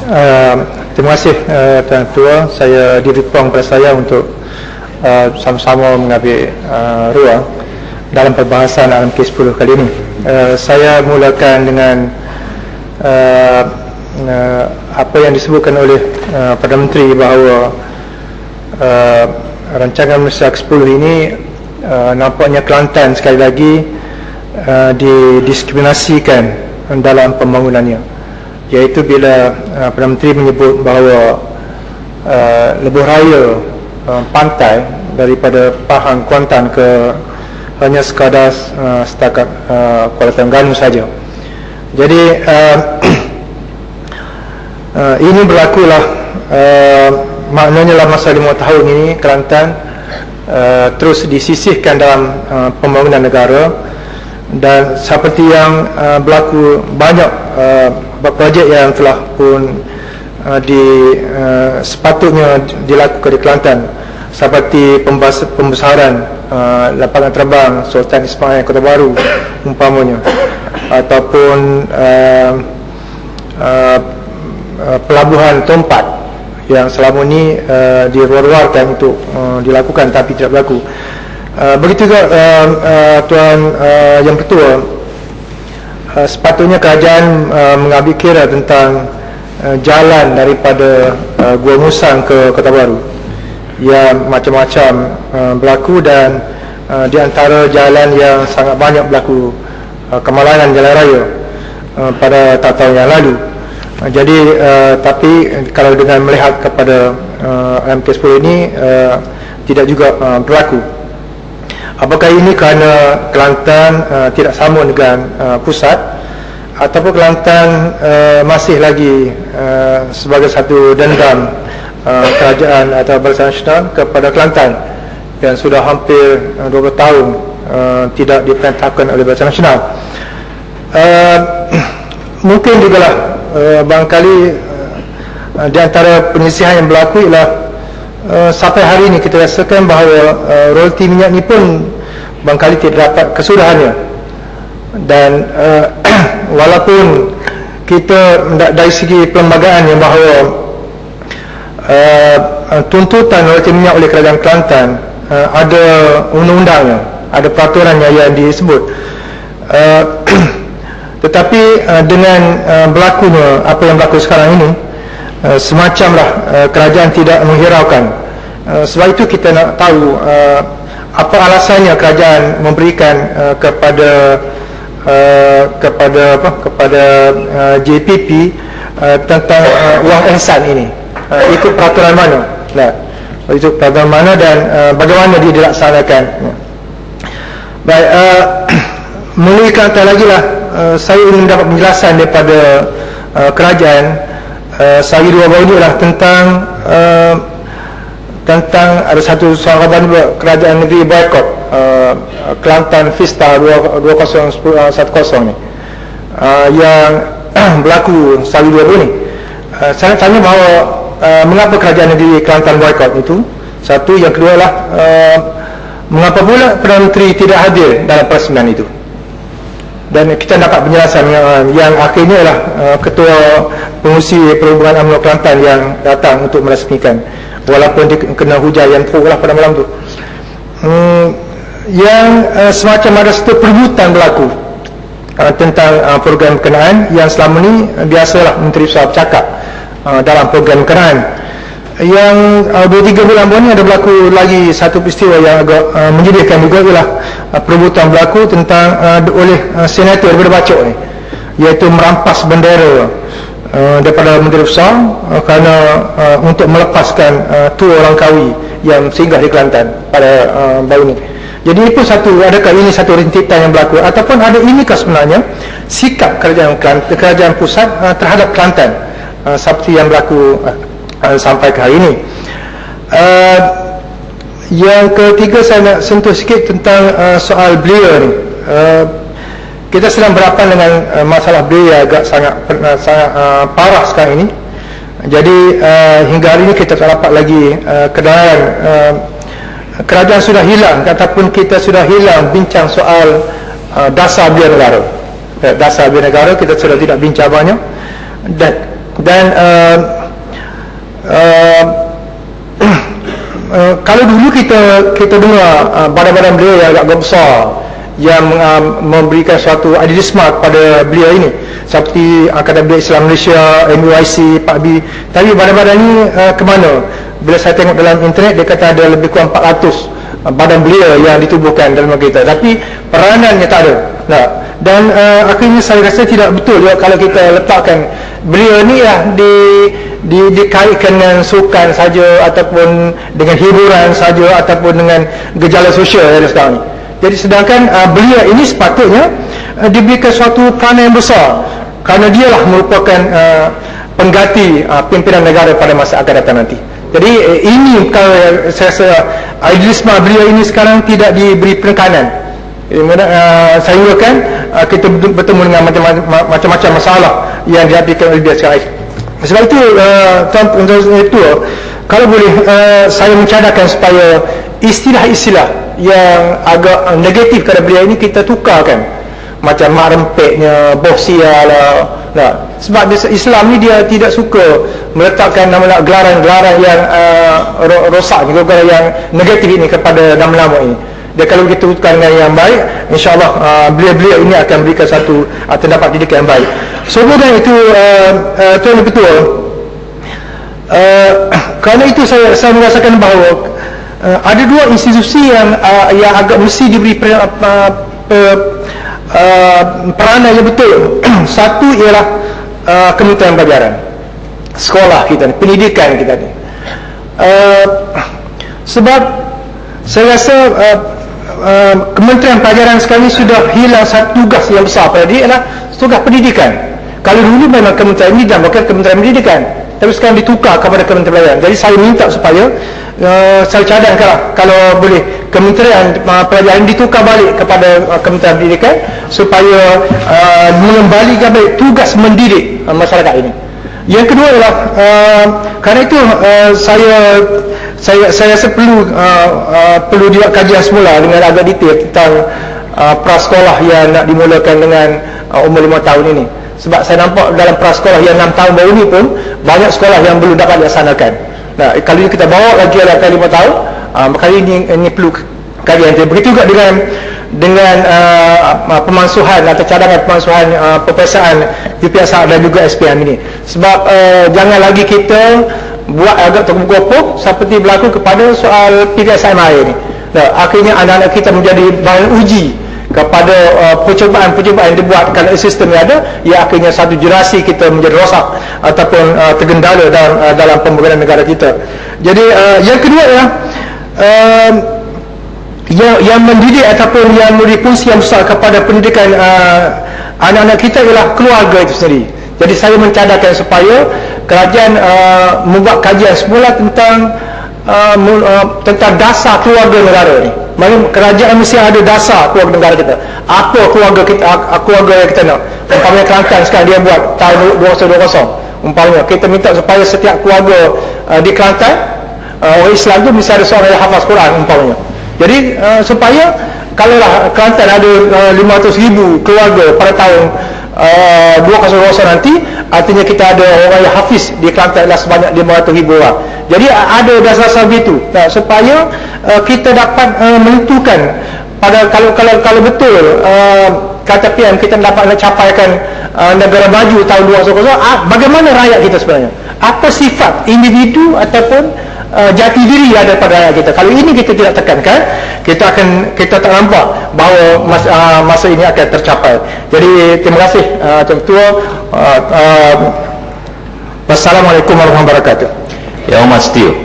Terima kasih Tuan Ketua. Saya diberi pada saya untuk sama-sama mengambil ruang dalam perbahasan RMK10 kali ini. Saya mulakan dengan apa yang disebutkan oleh Perdana Menteri bahawa rancangan Malaysia ke-10 ini nampaknya Kelantan sekali lagi didiskriminasikan dalam pembangunannya, iaitu bila Perdana Menteri menyebut bahawa lebuh raya pantai daripada Pahang, Kuantan ke hanya sekadar setakat Kuala Terengganu saja. Jadi ini berlakulah maknanya dalam masa 5 tahun ini Kelantan terus disisihkan dalam pembangunan negara, dan seperti yang berlaku banyak projek yang telah pun sepatutnya dilakukan di Kelantan, seperti pembesaran lapangan terbang Sultan Ismail Kota Baru umpamanya, ataupun pelabuhan Tompat yang selama ini diwar-warkan untuk dilakukan tapi tidak berlaku. Begitu juga Tuan Yang Ketua, sepatutnya kerajaan mengambil kira tentang jalan daripada Gua Musang ke Kota Baru yang macam-macam berlaku, dan di antara jalan yang sangat banyak berlaku kemalangan jalan raya pada tahun-tahun yang lalu. Jadi tapi kalau dengan melihat kepada MK10 ini tidak juga berlaku. Apakah ini kerana Kelantan tidak sama dengan pusat, ataupun Kelantan masih lagi sebagai satu dendam kerajaan atau Barisan Nasional kepada Kelantan yang sudah hampir 20 tahun tidak diperintahkan oleh Barisan Nasional? Mungkin jugalah barangkali di antara penyisihan yang berlaku ialah sampai hari ini kita rasakan bahawa royalti minyak ni pun barangkali tidak dapat kesudahannya, dan walaupun kita dari segi perlembagaan yang bahawa tuntutan royalti minyak oleh kerajaan Kelantan ada undang-undangnya, ada peraturannya yang disebut, tetapi dengan berlakunya apa yang berlaku sekarang ini, semacamlah kerajaan tidak menghiraukan. Sebab itu kita nak tahu apa alasannya kerajaan memberikan kepada JPP tentang wang ihsan ini, ikut peraturan mana, itu peraturan mana, dan bagaimana dia dilaksanakan. Baik, melalui Kelantan lagi lah, saya ingin mendapat penjelasan daripada kerajaan. Sehari dua baru ni lah tentang ada satu soalan juga, kerajaan negeri boykot Kelantan Vista 2010 ni yang berlaku sehari dua baru ni. Saya tanya bahawa mengapa kerajaan negeri Kelantan boykot itu, satu. Yang kedua lah, mengapa pula Perdana Menteri tidak hadir dalam perasmian itu. Dan kita dapat penjelasan yang akhirnya ialah Ketua Pengurusi Perhubungan UMNO Kelantan yang datang untuk merasmikan, walaupun dia kena hujan yang teruk lah pada malam tu. Yang semacam ada satu perbutan berlaku tentang program berkenaan, yang selama ni biasalah Menteri Besar bercakap dalam program berkenaan. Yang 2-3 bulan baru ni ada berlaku lagi satu peristiwa yang agak menyedihkan juga, ialah perebutan berlaku tentang oleh senator daripada Bacok ni, iaitu merampas bendera daripada Menteri Besar kerana untuk melepaskan tua Langkawi yang singgah di Kelantan pada baru ni. Jadi ini pun satu, adakah ini satu rintitan yang berlaku, ataupun ada inikah sebenarnya sikap kerajaan pusat terhadap Kelantan seperti yang berlaku sampai ke hari ini. Yang ketiga, saya nak sentuh sikit tentang soal belia ni. Kita sedang berhadapan dengan masalah belia agak sangat parah sekarang ini. Jadi hingga hari ini kita tak dapat lagi kedatangan. Kerajaan sudah hilang, ataupun kita sudah hilang bincang soal dasar belia negara. Dasar belia negara kita sudah tidak bincang banyak, dan Dan kalau dulu kita dengar badan-badan beliau yang agak besar yang memberikan suatu idealisme kepada beliau ini, seperti Angkatan Beliau Islam Malaysia, MUIC, Pak B. Tapi badan-badan ini ke mana? Bila saya tengok dalam internet, dia kata ada lebih kurang 400 badan beliau yang ditubuhkan dalam kita, tapi peranannya tak ada. Nah, dan akhirnya saya rasa tidak betul ya, kalau kita letakkan beliau ni lah dikaitkan dengan sukan saja, ataupun dengan hiburan saja, ataupun dengan gejala sosial yang ada sekarang ni. Jadi sedangkan beliau ini sepatutnya diberikan suatu peranan yang besar, kerana dialah merupakan pengganti pimpinan negara pada masa akan datang nanti. Jadi ini kalau saya rasa idealisme beliau ini sekarang tidak diberi penekanan. Sehingga kan kita bertemu dengan macam-macam masalah yang dihadapi oleh dia sekarang. Sebab itu kalau boleh saya mencadangkan supaya istilah-istilah yang agak negatif kepada beliau ini kita tukarkan, macam mak rempeknya, bohsia lah. Nah, sebab Islam ni dia tidak suka meletakkan nama gelaran-gelaran yang rosak, gelaran yang negatif ini kepada nama-nama ini. Dan kalau kita tukar dengan yang baik, insya-Allah beliau-beliau ini akan berikan satu terdapat didikan yang baik. So kemudian itu tuan ketua, kerana itu saya merasakan bahawa ada dua institusi yang agak mesti diberi peranan yang betul. Satu ialah Kementerian Pelajaran, sekolah kita ni, pendidikan kita ni. Sebab saya rasa Kementerian Pelajaran sekarang ni sudah hilang satu tugas yang besar pada dia, ialah tugas pendidikan. Kalau dulu memang Kementerian Pendidikan, bukan Kementerian Pendidikan, tapi sekarang ditukar kepada Kementerian Pelajaran. Jadi saya minta supaya saya cadangkan kalau boleh Kementerian Pelajaran ditukar balik kepada Kementerian Pendidikan, supaya mengembalikan balik tugas mendidik masyarakat ini. Yang kedua ialah kerana itu saya rasa perlu dibuat kajian semula dengan agak detail tentang prasekolah yang nak dimulakan dengan umur 5 tahun ini. Sebab saya nampak dalam prasekolah yang 6 tahun baru ini pun banyak sekolah yang belum dapat dilaksanakan. Nah, kalau kita bawa lagi ada 5 tahun, maka ini perlu kajian. Begitu juga dengan pemansuhan atau cadangan pemansuhan peperiksaan UPSR dan juga SPM ini. Sebab jangan lagi kita buat agak tergopoh seperti berlaku kepada soal PPSMI ini. Nah, akhirnya anak-anak kita menjadi bahan uji kepada percubaan-percubaan yang dibuat kerana sistem yang ada, ya akhirnya satu generasi kita menjadi rosak ataupun tergendala dalam pembangunan negara kita. Jadi yang kedua ialah yang mendidik ataupun yang memberi fungsi yang besar kepada pendidikan anak-anak kita ialah keluarga itu sendiri. Jadi saya mencadangkan supaya kerajaan membuat kajian semula tentang dasar keluarga negara ni. Maksudnya kerajaan mesti ada dasar keluarga negara kita. Apa keluarga kita, keluarga yang kita nak. Umpamanya Kelantan sekarang dia buat tahun 2020. Umpamanya kita minta supaya setiap keluarga di Kelantan, orang Islam tu mesti ada seorang yang hafaz Quran umpamanya. Jadi supaya kalaulah Kelantan ada 500,000 keluarga pada tahun 2020 nanti, artinya kita ada orang yang hafiz di Kelantan adalah sebanyak 500,000 orang. Jadi ada dasar-dasar begitu, supaya kita dapat menentukan pada kalau betul kata PM kita dapat capaikan negara maju tahun 2020, bagaimana rakyat kita sebenarnya, apa sifat individu ataupun jati diri ada pada rakyat kita. Kalau ini kita tidak tekankan, kita tak nampak bahawa masa ini akan tercapai. Jadi terima kasih Tuan Ketua. Wassalamualaikum warahmatullahi wabarakatuh. Ya Mas Tio.